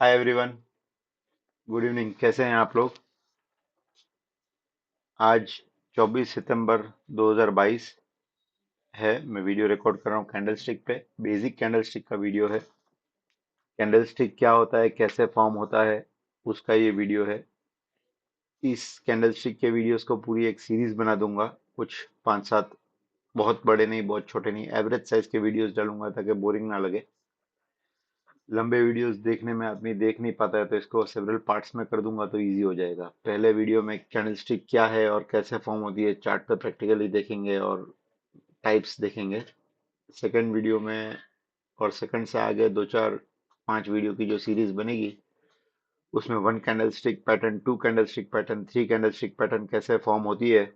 Hi everyone. Good evening. कैसे हैं आप लोग? आज 24 सितंबर 2022 है। मैं वीडियो रिकॉर्ड कर रहा हूँ कैंडलस्टिक पे। बेसिक कैंडलस्टिक का वीडियो है। कैंडलस्टिक क्या होता है, कैसे फॉर्म होता है, उसका ये वीडियो है। इस कैंडलस्टिक के वीडियोस को पूरी एक सीरीज बना दूंगा। कुछ 5-7, बहुत बड़े नहीं बहुत छोटे नहीं, एवरेज साइज के वीडियोस डालूंगा ताकि बोरिंग ना लगे। लंबे वीडियोस देखने में आदमी देख नहीं पाता है, तो इसको सेवरल पार्ट्स में कर दूंगा तो इजी हो जाएगा। पहले वीडियो में कैंडलस्टिक क्या है और कैसे फॉर्म होती है चार्ट पे प्रैक्टिकली देखेंगे और टाइप्स देखेंगे। सेकंड वीडियो में और सेकंड से आगे 2 4 5 वीडियो की जो सीरीज बनेगी, उसमें 1 candlestick pattern, 2 candlestick pattern, 3 candlestick pattern कैसे फॉर्म होती है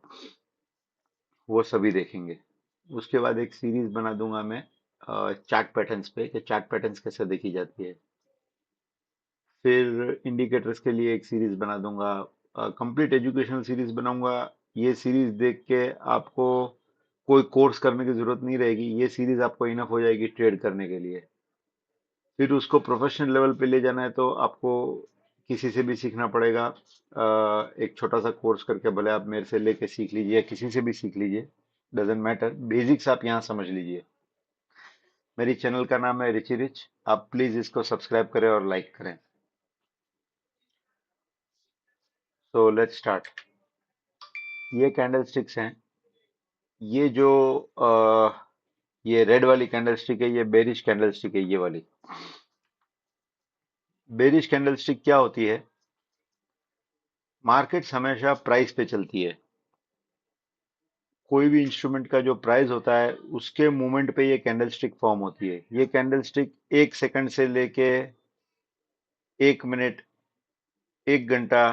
वो सभी देखेंगे। उसके बाद एक सीरीज बना दूंगा मैं चार्ट पैटर्न्स पे कि चार्ट पैटर्न्स कैसे देखी जाती है। फिर इंडिकेटर्स के लिए एक सीरीज बना दूंगा। कंप्लीट एजुकेशनल सीरीज बनाऊंगा। ये सीरीज देख के आपको कोई कोर्स करने की जरूरत नहीं रहेगी, ये सीरीज आपको इनफ हो जाएगी ट्रेड करने के लिए। फिर उसको प्रोफेशनल लेवल पे ले जाना है तो आपको किसी से भी सीखना पड़ेगा। एक छोटा सा कोर्स करके, भले आप मेरे से लेके सीख लीजिए या किसी से भी सीख लीजिए, डजेंट मैटर, बेसिक्स आप यहाँ समझ लीजिए। मेरी चैनल का नाम है रिची रिच। आप प्लीज इसको सब्सक्राइब करें और लाइक करें। So let's start. ये कैंडल स्टिक्स हैं। ये जो ये रेड वाली कैंडल स्टिक है, ये बेरिश कैंडल स्टिक है। ये वाली बेरिश कैंडल स्टिक क्या होती है? मार्केट्स हमेशा प्राइस पे चलती है। कोई भी इंस्ट्रूमेंट का जो प्राइस होता है उसके मूवमेंट पे ये कैंडल स्टिक फॉर्म होती है। ये कैंडल स्टिक 1 सेकंड से लेके 1 मिनट, 1 घंटा,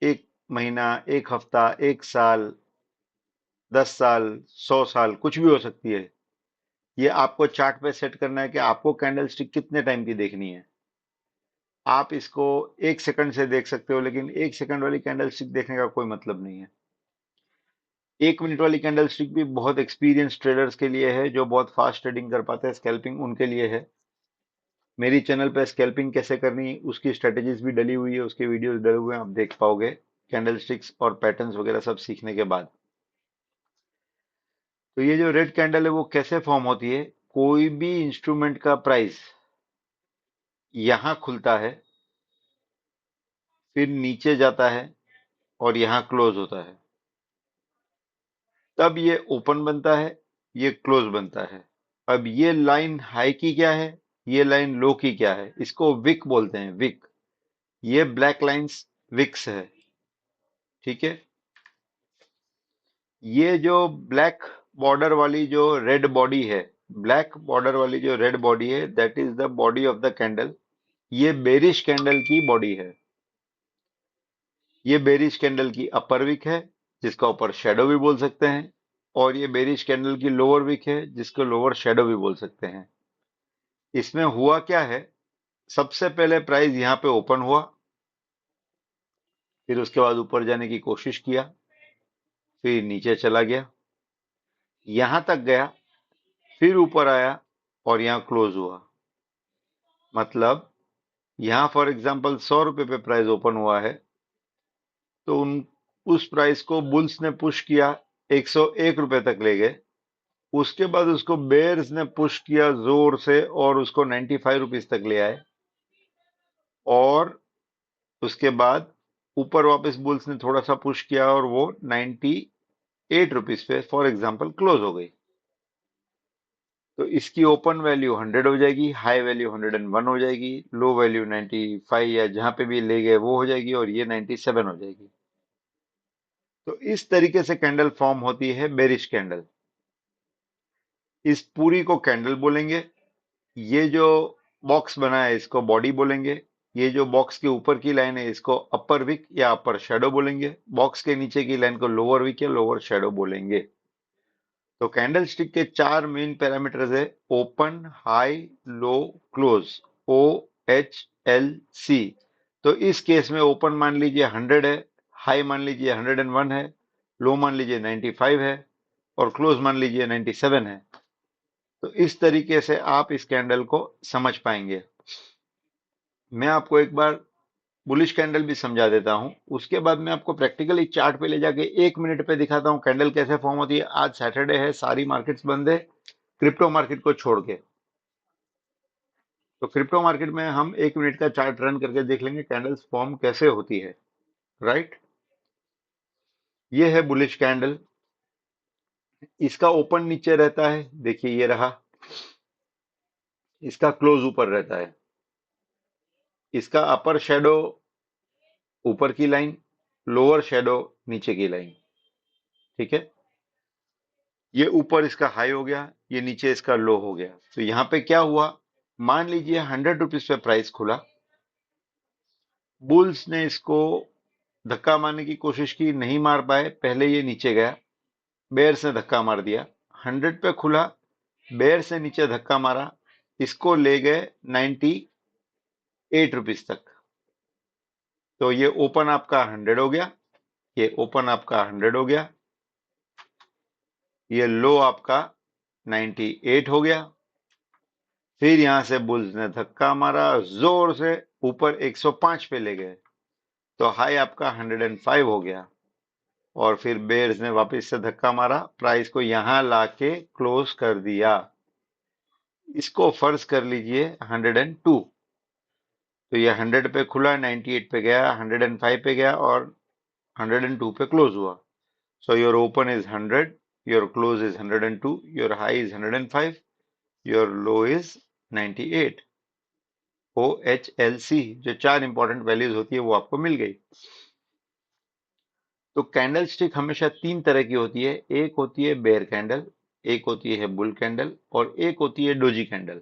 1 महीना, 1 हफ्ता, 1 साल, 10 साल, 100 साल, कुछ भी हो सकती है। ये आपको चार्ट पे सेट करना है कि आपको कैंडल स्टिक कितने टाइम की देखनी है। आप इसको 1 सेकंड से देख सकते हो, लेकिन 1 सेकंड वाली कैंडल स्टिक देखने का कोई मतलब नहीं है। 1 मिनट वाली कैंडल स्टिक भी बहुत एक्सपीरियंस ट्रेडर्स के लिए है, जो बहुत फास्ट ट्रेडिंग कर पाते हैं, स्कैल्पिंग उनके लिए है। मेरी चैनल पे स्कैल्पिंग कैसे करनी उसकी स्ट्रेटेजीज भी डली हुई है, उसके वीडियोस डले हुए हैं, आप देख पाओगे कैंडल स्टिक्स और पैटर्न्स वगैरह सब सीखने के बाद। तो ये जो रेड कैंडल है वो कैसे फॉर्म होती है? कोई भी इंस्ट्रूमेंट का प्राइस यहां खुलता है, फिर नीचे जाता है और यहां क्लोज होता है, तब ये ओपन बनता है, ये क्लोज बनता है। अब ये लाइन हाई की क्या है, ये लाइन लो की क्या है? इसको विक बोलते हैं, विक। ये ब्लैक लाइंस विक्स है। ठीक है। ये जो ब्लैक बॉर्डर वाली जो रेड बॉडी है, ब्लैक बॉर्डर वाली जो रेड बॉडी है, that is the body of the candle. ये बेरिश कैंडल की बॉडी है। ये बेरिश कैंडल की अपर विक है, जिसका ऊपर शेडो भी बोल सकते हैं। और ये बेरिश कैंडल की लोअर विक है, जिसको लोअर शेडो भी बोल सकते हैं। इसमें हुआ क्या है? सबसे पहले प्राइस यहां पे ओपन हुआ, फिर उसके बाद ऊपर जाने की कोशिश किया, फिर नीचे चला गया, यहां तक गया, फिर ऊपर आया और यहां क्लोज हुआ। मतलब यहां फॉर एग्जांपल 100 रुपए पे प्राइस ओपन हुआ है, तो उस प्राइस को बुल्स ने पुश किया, 101 रुपए तक ले गए। उसके बाद उसको बेयर्स ने पुश किया जोर से और उसको 95 रुपीज तक ले आए। और उसके बाद ऊपर वापस बुल्स ने थोड़ा सा पुश किया और वो 98 रुपीज पे फॉर एग्जांपल क्लोज हो गई। तो इसकी ओपन वैल्यू 100 हो जाएगी, हाई वैल्यू 101 हो जाएगी, लो वैल्यू 95 या जहां पे भी ले गए वो हो जाएगी, और ये 97 हो जाएगी। तो इस तरीके से कैंडल फॉर्म होती है, बेरिश कैंडल। इस पूरी को कैंडल बोलेंगे। ये जो बॉक्स बना है इसको बॉडी बोलेंगे। ये जो बॉक्स के ऊपर की लाइन है इसको अपर विक या अपर शेडो बोलेंगे। बॉक्स के नीचे की लाइन को लोअर विक या लोअर शेडो बोलेंगे। तो कैंडल स्टिक के 4 मेन पैरामीटर्स है: ओपन, हाई, लो, क्लोज। OHLC। तो इस केस में ओपन मान लीजिए 100 है, हाई मान लीजिए 101 है, लो मान लीजिए 95 है, और क्लोज मान लीजिए 97 है। तो इस तरीके से आप इस कैंडल को समझ पाएंगे। मैं आपको एक बार बुलिश कैंडल भी समझा देता हूं, उसके बाद मैं आपको प्रैक्टिकली चार्ट पे ले जाके 1 मिनट पे दिखाता हूं कैंडल कैसे फॉर्म होती है। आज सैटरडे है, सारी मार्केट्स बंद है क्रिप्टो मार्केट को छोड़ के। तो क्रिप्टो मार्केट में हम 1 मिनट का चार्ट रन करके देख लेंगे कैंडल्स फॉर्म कैसे होती है। राइट, ये है बुलिश कैंडल। इसका ओपन नीचे रहता है, देखिए ये रहा। इसका क्लोज ऊपर रहता है। इसका अपर शेडो ऊपर की लाइन, लोअर शेडो नीचे की लाइन। ठीक है, ये ऊपर इसका हाई हो गया, ये नीचे इसका लो हो गया। तो यहां पे क्या हुआ, मान लीजिए 100 रुपीज पे प्राइस खुला, बुल्स ने इसको धक्का मारने की कोशिश की, नहीं मार पाए, पहले ये नीचे गया, बेयर्स ने धक्का मार दिया। 100 पे खुला, बेयर्स ने नीचे धक्का मारा, इसको ले गए 98 रुपीज तक। तो ये ओपन आपका 100 हो गया, ये ओपन आपका 100 हो गया, ये लो आपका 98 हो गया। फिर यहां से बुल्स ने धक्का मारा जोर से, ऊपर 105 पे ले गए, तो हाई आपका 105 हो गया। और फिर बेयर्स ने वापस से धक्का मारा, प्राइस को यहां लाके क्लोज कर दिया। इसको फर्ज कर लीजिए 102। तो ये 100 पे खुला, 98 पे गया, 105 पे गया और 102 पे क्लोज हुआ। So your open is 100, your close is 102, your high is 105, your low is 98। O H L C, जो चार इंपॉर्टेंट वैल्यूज होती है वो आपको मिल गई। तो कैंडल स्टिक हमेशा तीन तरह की होती है, एक होती है बेयर कैंडल, एक होती है बुल कैंडल और एक होती है डोजी कैंडल।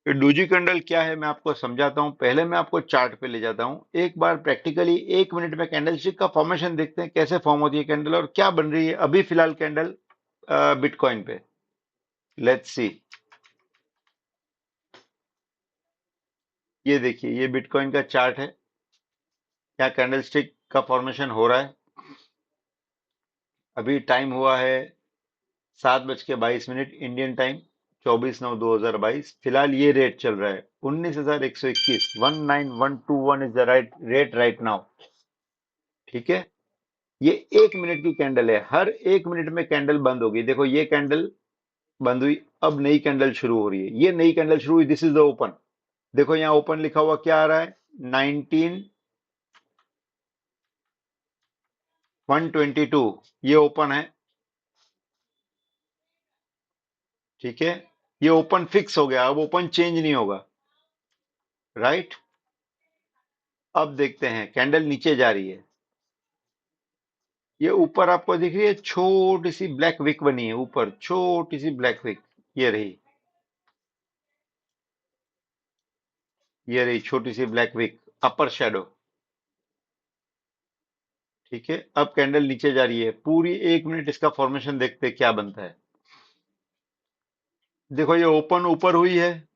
तो डोजी कैंडल क्या है मैं आपको समझाता हूं, पहले मैं आपको चार्ट पे ले जाता हूं। एक बार प्रैक्टिकली 1 मिनट में कैंडल स्टिक का फॉर्मेशन देखते हैं, कैसे फॉर्म होती है कैंडल और क्या बन रही है अभी फिलहाल कैंडल बिटकॉइन पे। Let's see. ये देखिए, ये बिटकॉइन का चार्ट है, क्या कैंडल स्टिक का फॉर्मेशन हो रहा है। अभी टाइम हुआ है 7:22 इंडियन टाइम, 24/9/2022। फिलहाल ये रेट चल रहा है 19,121, 19,121 is the right rate right now. ठीक है, ये 1 मिनट की कैंडल है, हर 1 मिनट में कैंडल बंद होगी। देखो ये कैंडल बंद हुई, अब नई कैंडल शुरू हो रही है, ये नई कैंडल शुरू हुई, दिस इज द ओपन। देखो यहाँ ओपन लिखा हुआ क्या आ रहा है, 19,122, ये ओपन है। ठीक है, ये ओपन फिक्स हो गया, अब ओपन चेंज नहीं होगा। राइट, अब देखते हैं कैंडल नीचे जा रही है। ये ऊपर आपको दिख रही है छोटी सी ब्लैक विक बनी है, ऊपर छोटी सी ब्लैक विक, ये रही, ये रही छोटी सी ब्लैक विक, अपर शेडो। ठीक है, अब कैंडल नीचे जा रही है, पूरी 1 मिनट इसका फॉर्मेशन देखते हैं क्या बनता है। देखो ये ओपन ऊपर हुई है,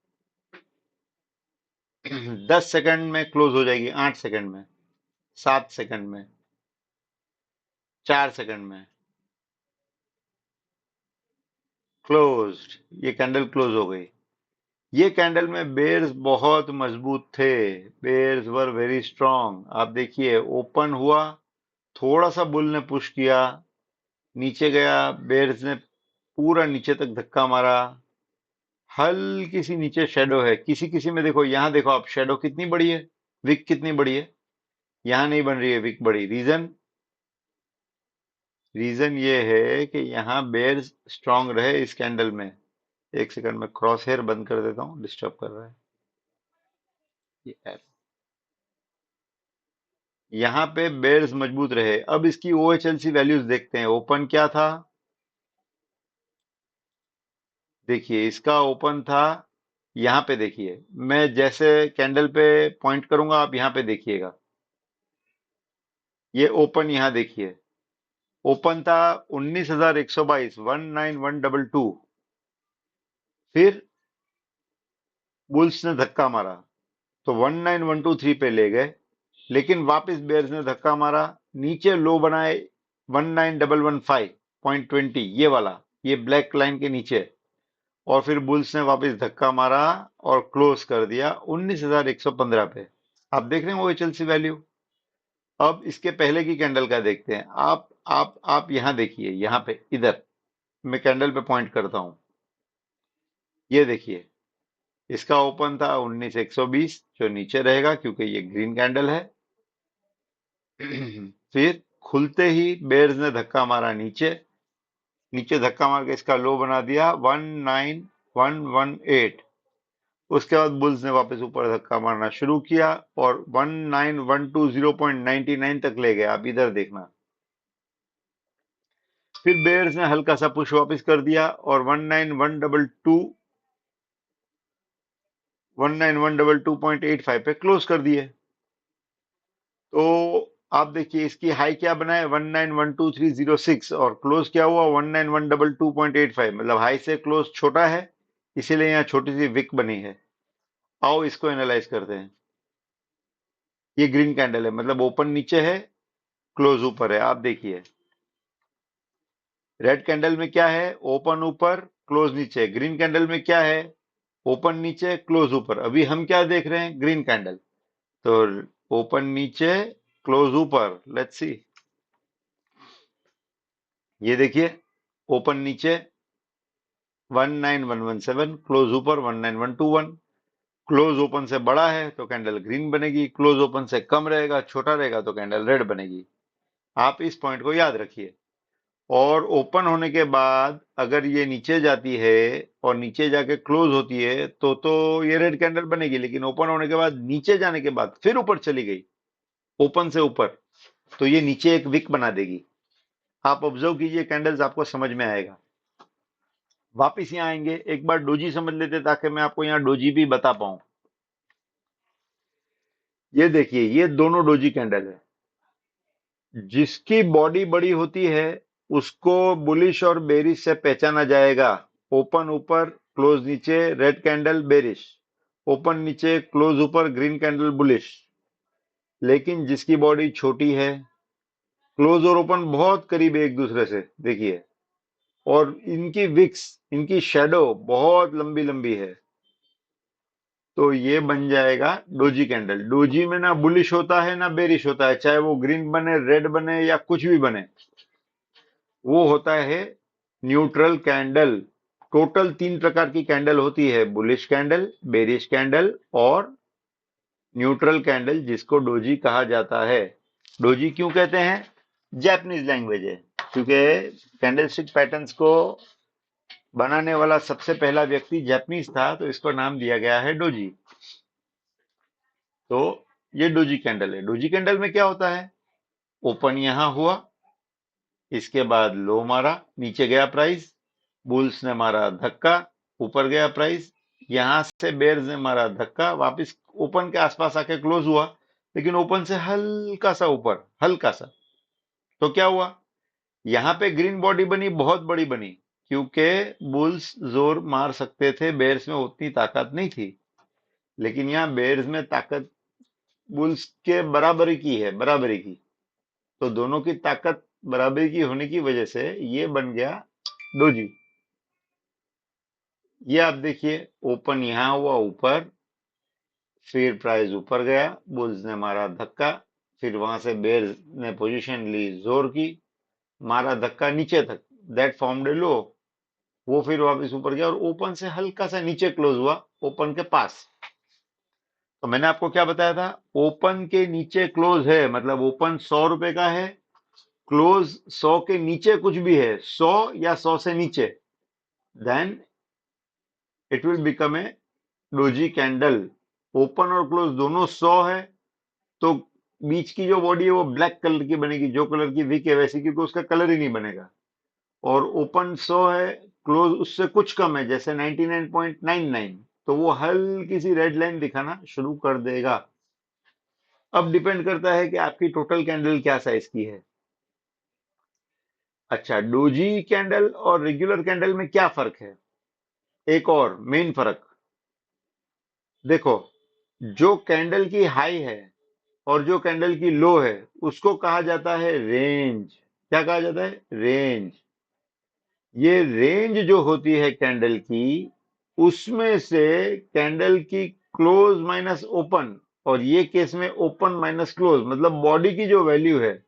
10 सेकंड में क्लोज हो जाएगी, 8 सेकंड में, 7 सेकंड में, 4 सेकंड में क्लोज्ड। ये कैंडल क्लोज हो गई। ये कैंडल में बेयर्स बहुत मजबूत थे, बेयर्स वर वेरी स्ट्रांग। आप देखिए ओपन हुआ, थोड़ा सा बुल ने पुश किया, नीचे गया, बेयर्स ने पूरा नीचे तक धक्का मारा, हल्की सी नीचे शेडो है, किसी किसी में देखो, यहां देखो आप, शेडो कितनी बड़ी है, विक कितनी बड़ी है, यहां नहीं बन रही है विक बड़ी। रीजन, रीजन ये है कि यहां बेयर्स स्ट्रांग रहे इस कैंडल में। एक सेकंड में क्रॉस हेयर बंद कर देता हूं, डिस्टर्ब कर रहा है ये ऐप। यहां पे बेयर्स मजबूत रहे। अब इसकी ओएचएलसी वैल्यूज देखते हैं, ओपन क्या था, देखिए इसका ओपन था, यहां पे देखिए, मैं जैसे कैंडल पे पॉइंट करूंगा आप यहां पे देखिएगा, ये ओपन यहां देखिए, ओपन था 19,122, 19,122। फिर बुल्स ने धक्का मारा, तो 19,123 पे ले गए, लेकिन वापस बेयर्स ने धक्का मारा, नीचे लो बनाए 19,115.20, ये वाला, ये ब्लैक लाइन के नीचे, और फिर बुल्स ने वापस धक्का मारा और क्लोज कर दिया 19,115 पे। आप देख रहे हैं ओएचएलसी वैल्यू। अब इसके पहले की कैंडल का देखते हैं। आप यहां देखिए, यहां पे इधर मैं कैंडल पे पॉइंट करता हूं। ये देखिए, इसका ओपन था 19,120, जो नीचे रहेगा क्योंकि ये ग्रीन कैंडल है। फिर खुलते ही बेयर्स ने धक्का मारा नीचे, नीचे धक्का मार के इसका लो बना दिया 19,118। उसके बाद बुल्स ने वापस ऊपर धक्का मारना शुरू किया और 19,120.99 तक ले गया। आप इधर देखना। फिर बेयर्स ने हल्का सा पुश वापस कर दिया और 19,122.85 पे क्लोज कर दिए। तो आप देखिए, इसकी हाई क्या बना है 19,12306 और क्लोज क्या हुआ 19,122.85। मतलब हाई से क्लोज छोटा है, इसीलिए यहाँ छोटी सी विक बनी है। आओ इसको एनालाइज करते हैं। ये ग्रीन कैंडल है, मतलब ओपन नीचे है, क्लोज ऊपर है। आप देखिए, रेड कैंडल में क्या है, ओपन ऊपर क्लोज नीचे। ग्रीन कैंडल में क्या है, ओपन नीचे क्लोज ऊपर। अभी हम क्या देख रहे हैं, ग्रीन कैंडल। तो ओपन नीचे क्लोज ऊपर। Let's see. ये देखिए, ओपन नीचे 19,117, क्लोज ऊपर 19,121। क्लोज ओपन से बड़ा है तो कैंडल ग्रीन बनेगी, क्लोज ओपन से कम रहेगा, छोटा रहेगा तो कैंडल रेड बनेगी। आप इस पॉइंट को याद रखिए। और ओपन होने के बाद अगर ये नीचे जाती है और नीचे जाके क्लोज होती है तो ये रेड कैंडल बनेगी। लेकिन ओपन होने के बाद नीचे जाने के बाद फिर ऊपर चली गई, ओपन से ऊपर, तो ये नीचे एक विक बना देगी। आप ऑब्जर्व कीजिए, कैंडल्स आपको समझ में आएगा। वापिस यहाँ आएंगे, एक बार डोजी समझ लेते ताकि मैं आपको यहाँ डोजी भी बता पाऊं। ये देखिए, ये दोनों डोजी कैंडल है। जिसकी बॉडी बड़ी होती है उसको बुलिश और बेरिश से पहचाना जाएगा। ओपन ऊपर क्लोज नीचे रेड कैंडल बेरिश, ओपन नीचे क्लोज ऊपर ग्रीन कैंडल बुलिश। लेकिन जिसकी बॉडी छोटी है, क्लोज और ओपन बहुत करीब है एक दूसरे से, देखिए, और इनकी विक्स, इनकी शेडो बहुत लंबी लंबी है, तो ये बन जाएगा डोजी कैंडल। डोजी में ना बुलिश होता है ना बेरिश होता है, चाहे वो ग्रीन बने, रेड बने या कुछ भी बने, वो होता है न्यूट्रल कैंडल। टोटल 3 प्रकार की कैंडल होती है, बुलिश कैंडल, बेरिश कैंडल और न्यूट्रल कैंडल, जिसको डोजी कहा जाता है। डोजी क्यों कहते हैं, जापानीज लैंग्वेज है, क्योंकि कैंडलस्टिक पैटर्न्स को बनाने वाला सबसे पहला व्यक्ति जापानीज था, तो इसको नाम दिया गया है डोजी। तो ये डोजी कैंडल है। डोजी कैंडल में क्या होता है, ओपन यहां हुआ, इसके बाद लो मारा, नीचे गया प्राइस, बुल्स ने मारा धक्का, ऊपर गया प्राइस, यहां से बेयर्स ने मारा धक्का, वापस ओपन के आसपास आके क्लोज हुआ, लेकिन ओपन से हल्का सा ऊपर, हल्का सा। तो क्या हुआ, यहां पे ग्रीन बॉडी बनी, बहुत बड़ी बनी, क्योंकि बुल्स जोर मार सकते थे, बेयर्स में उतनी ताकत नहीं थी। लेकिन यहाँ बेयर्स में ताकत बुल्स के बराबरी की है, बराबरी की। तो दोनों की ताकत बराबरी की होने की वजह से ये बन गया डोजी। ये आप देखिए, ओपन यहां हुआ ऊपर, फिर प्राइस ऊपर गया, बुल्स ने मारा धक्का, फिर वहां से बेयर्स ने पोजीशन ली जोर की, मारा धक्का नीचे तक, दैट फॉर्म्ड ए लो। वो फिर वापस ऊपर गया और ओपन से हल्का सा नीचे क्लोज हुआ, ओपन के पास। तो मैंने आपको क्या बताया था, ओपन के नीचे क्लोज है, मतलब ओपन 100 रुपए का है, क्लोज 100 के नीचे कुछ भी है, 100 या 100 से नीचे, then it will become a doji candle. Open और क्लोज दोनों 100 है, तो बीच की जो बॉडी है वो ब्लैक कलर की बनेगी, जो कलर की विक है वैसी, क्योंकि उसका कलर ही नहीं बनेगा। और ओपन 100 है, क्लोज उससे कुछ कम है, जैसे 99.99, तो वो हल्की सी रेड लाइन दिखाना शुरू कर देगा। अब डिपेंड करता है कि आपकी टोटल कैंडल क्या साइज की है। अच्छा, डोजी कैंडल और रेगुलर कैंडल में क्या फर्क है, एक और मेन फर्क देखो। जो कैंडल की हाई है और जो कैंडल की लो है उसको कहा जाता है रेंज। क्या कहा जाता है, रेंज। ये रेंज जो होती है कैंडल की, उसमें से कैंडल की क्लोज माइनस ओपन, और ये केस में ओपन माइनस क्लोज, मतलब बॉडी की जो वैल्यू है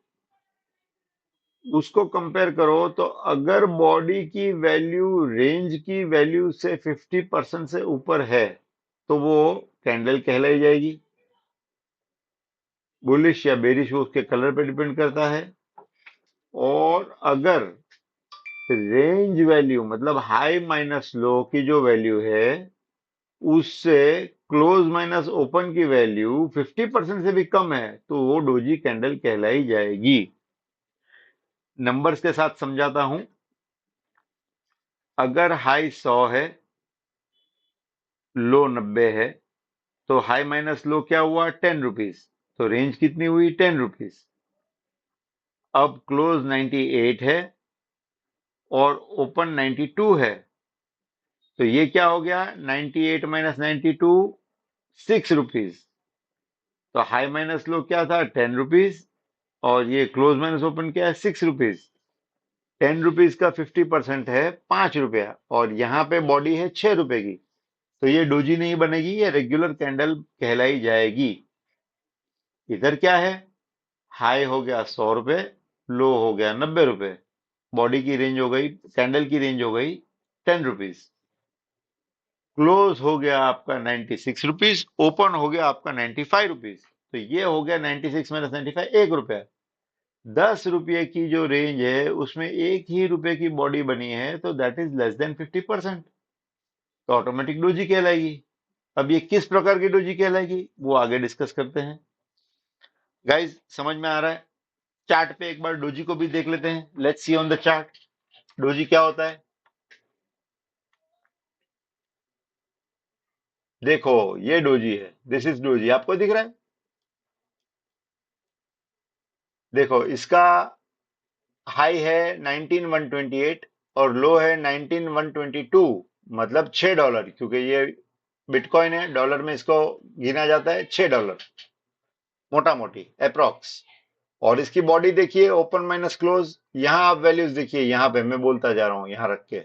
उसको कंपेयर करो, तो अगर बॉडी की वैल्यू रेंज की वैल्यू से 50% से ऊपर है तो वो कैंडल कहलाई जाएगी। बुलिश या बेरिश वो उसके कलर पे डिपेंड करता है। और अगर रेंज वैल्यू मतलब हाई माइनस लो की जो वैल्यू है उससे क्लोज माइनस ओपन की वैल्यू 50% से भी कम है तो वो डोजी कैंडल कहलाई जाएगी। नंबर्स के साथ समझाता हूं। अगर हाई 100 है, लो 90 है, तो हाई माइनस लो क्या हुआ? 10 रुपीज। तो रेंज कितनी हुई? 10 रुपीज। अब क्लोज 98 है और ओपन 92 है, तो ये क्या हो गया? 98 माइनस 92, 6 रुपीज। तो हाई माइनस लो क्या था? 10 रुपीज। और ये क्लोज माइनस ओपन क्या है? 6 रुपीज। 10 रुपीज का 50% है 5 रुपया, और यहाँ पे बॉडी है 6 रुपए की, तो ये डोजी नहीं बनेगी, ये रेगुलर कैंडल कहलाई जाएगी। इधर क्या है? हाई हो गया 100 रुपए, लो हो गया 90 रुपए, बॉडी की रेंज हो गई, कैंडल की रेंज हो गई 10 रुपीज। क्लोज हो गया आपका 96 रुपीज, ओपन हो गया आपका 95 रुपीज। तो ये हो गया 96 माइनस 95, 1 रुपया। 10 रुपये की जो रेंज है उसमें 1 ही रुपए की बॉडी बनी है, तो दैट इज लेस देन 50%, तो ऑटोमेटिक डोजी कहलाएगी। अब ये किस प्रकार की डोजी कहलाएगी वो आगे डिस्कस करते हैं। गाइज समझ में आ रहा है? चार्ट पे एक बार डोजी को भी देख लेते हैं। Let's see on the chart doji क्या होता है। देखो ये डोजी है, दिस इज डोजी, आपको दिख रहा है? देखो इसका हाई है 19128 और लो है 19122, मतलब $6, क्योंकि ये बिटकॉइन है, डॉलर में इसको गिना जाता है $6, मोटा मोटी अप्रोक्स। और इसकी बॉडी देखिए, ओपन माइनस क्लोज। यहां आप वैल्यूज देखिए, यहां पे मैं बोलता जा रहा हूं, यहां रख के।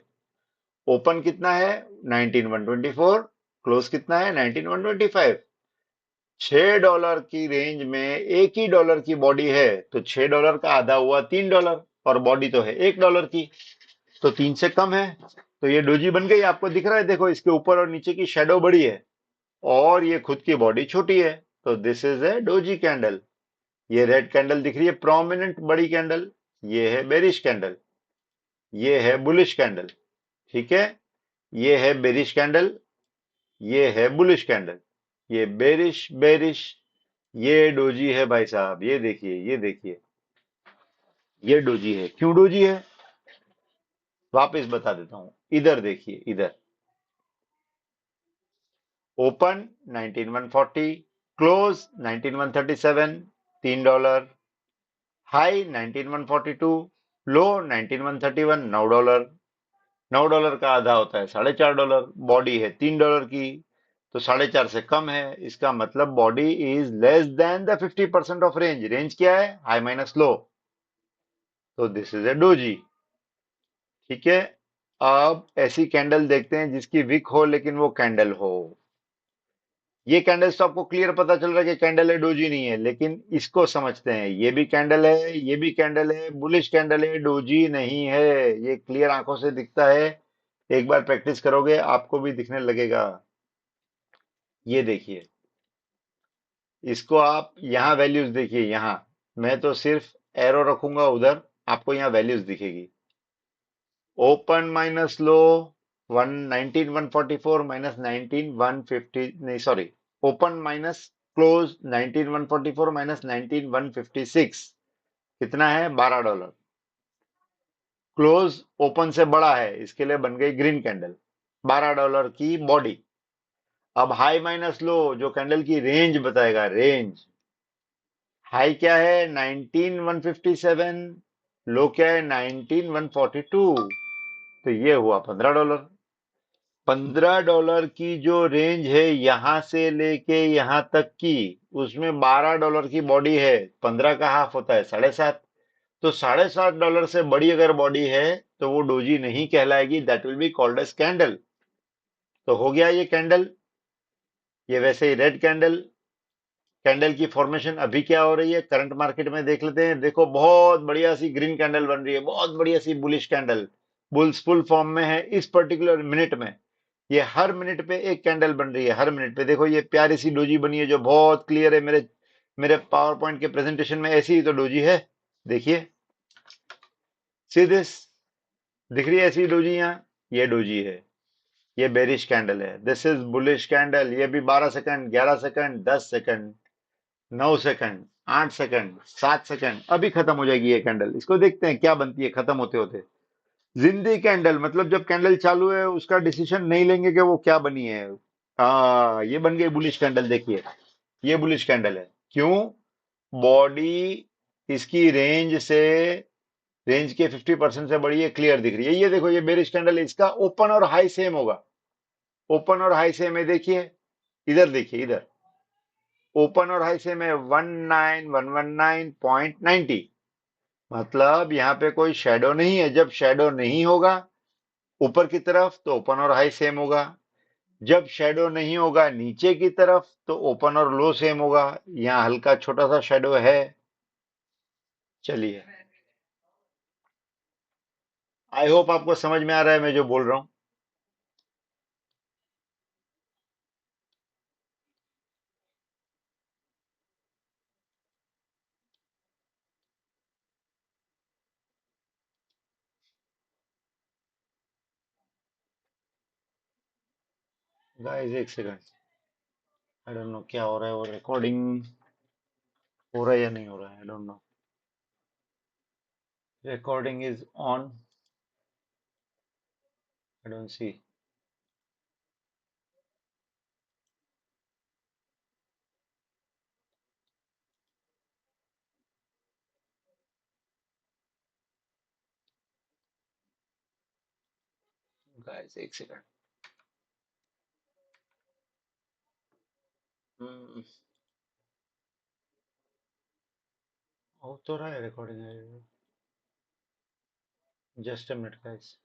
ओपन कितना है? 19124। क्लोज कितना है? 19125। $6 की रेंज में एक ही डॉलर की बॉडी है, तो $6 का आधा हुआ $3, और बॉडी तो है $1 की, तो 3 से कम है, तो ये डोजी बन गई। आपको दिख रहा है? देखो इसके ऊपर और नीचे की शेडो बड़ी है और ये खुद की बॉडी छोटी है, तो this is a doji candle. ये रेड कैंडल दिख रही है, प्रोमिनेंट बड़ी कैंडल, ये है बेरिश कैंडल, ये है बुलिश कैंडल। ठीक है, ये है बेरिश कैंडल, ये है बुलिश कैंडल, ये बेरिश बेरिश, ये डोजी है भाई साहब। ये देखिए, ये देखिए, ये डोजी है। क्यों डोजी है? वापस बता देता हूं। इधर देखिए, इधर ओपन 19140, क्लोज 19137, $3। हाई 19142, लो 19131, $9। $9 का आधा होता है $4.5, बॉडी है $3 की, तो 4.5 से कम है, इसका मतलब body is less than the 50% of range. Range क्या है? हाई माइनस लो, तो दिस इज ए डोजी। ठीक है, अब ऐसी कैंडल देखते हैं जिसकी विक हो लेकिन वो कैंडल हो। ये कैंडल्स तो आपको क्लियर पता चल रहा है कि कैंडल है, डोजी नहीं है, लेकिन इसको समझते हैं। ये भी कैंडल है, ये भी कैंडल है, बुलिश कैंडल है, डोजी नहीं है। ये क्लियर आंखों से दिखता है, एक बार प्रैक्टिस करोगे आपको भी दिखने लगेगा। ये देखिए, इसको आप यहाँ वैल्यूज देखिए, यहाँ मैं तो सिर्फ एरो रखूंगा उधर, आपको यहाँ वैल्यूज दिखेगी। ओपन माइनस लो 19144 माइनस 19150, नहीं sorry, open minus close 19144 minus 19156, कितना है? $12। क्लोज ओपन से बड़ा है, इसके लिए बन गई ग्रीन कैंडल, $12 की बॉडी। अब हाई माइनस लो, जो कैंडल की रेंज बताएगा, रेंज। हाई क्या है? 19157, लो क्या है? 19142, तो ये हुआ $15। $15 की जो रेंज है यहां से लेके यहां तक की, उसमें $12 की बॉडी है, 15 का हाफ होता है 7.5, तो $7.5 से बड़ी अगर बॉडी है तो वो डोजी नहीं कहलाएगी, that will be called as candle. तो हो गया ये कैंडल। ये वैसे ही रेड कैंडल, कैंडल की फॉर्मेशन अभी क्या हो रही है करंट मार्केट में देख लेते हैं। देखो बहुत बढ़िया सी ग्रीन कैंडल बन रही है, बहुत बढ़िया सी bullish candle, bulls full form में है इस पर्टिकुलर मिनट में। ये हर मिनट पे एक कैंडल बन रही है, हर मिनट पे। देखो ये प्यारी सी डोजी बनी है जो बहुत क्लियर है। मेरे मेरे पावर पॉइंट के प्रेजेंटेशन में ऐसी ही तो डोजी है। देखिए, सी दिस, दिख रही है ऐसी डोजी यहाँ? ये डोजी है, ये बेरिश कैंडल है। This is bullish candle. ये भी 12 second, 11 second, 10 second, 9 second, 8 second, 7 second, अभी खत्म हो जाएगी ये कैंडल। इसको देखते हैं क्या बनती है खत्म होते होते। जिंदी कैंडल, मतलब जब कैंडल चालू है उसका डिसीजन नहीं लेंगे कि वो क्या बनी है। ये बन गई बुलिश कैंडल। देखिए, ये बुलिश कैंडल है। क्यों? बॉडी इसकी रेंज के 50% से बड़ी है, क्लियर दिख रही है। ये देखो, ये बेरिश कैंडल है, इसका ओपन और हाई सेम होगा। ओपन और हाई सेम है, देखिए इधर, देखिए इधर, ओपन और हाई सेम है 19119.90। मतलब यहाँ पे कोई शेडो नहीं है। जब शेडो नहीं होगा ऊपर की तरफ तो ओपन और हाई सेम होगा। जब शेडो नहीं होगा नीचे की तरफ तो ओपन और लो सेम होगा। यहाँ हल्का छोटा सा शेडो है। चलिए, आई होप आपको समझ में आ रहा है मैं जो बोल रहा हूँ। गाइस एक सेकंड, आई डोंट नो क्या हो रहा है। वो रिकॉर्डिंग हो रहा है या नहीं हो रहा है, I don't know. Recording is on, I don't see. Guys एक सेकंड। हो तो रहा है recording. Just a minute guys.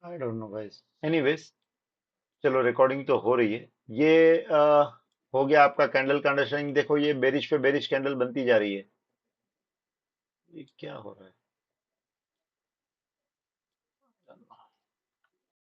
I don't know guys, anyways, चलो रिकॉर्डिंग तो हो रही है। ये हो गया आपका कैंडल का अंडरस्टैंडिंग। देखो ये बेरिश पे बेरिश कैंडल बनती जा रही है। ये क्या हो रहा है?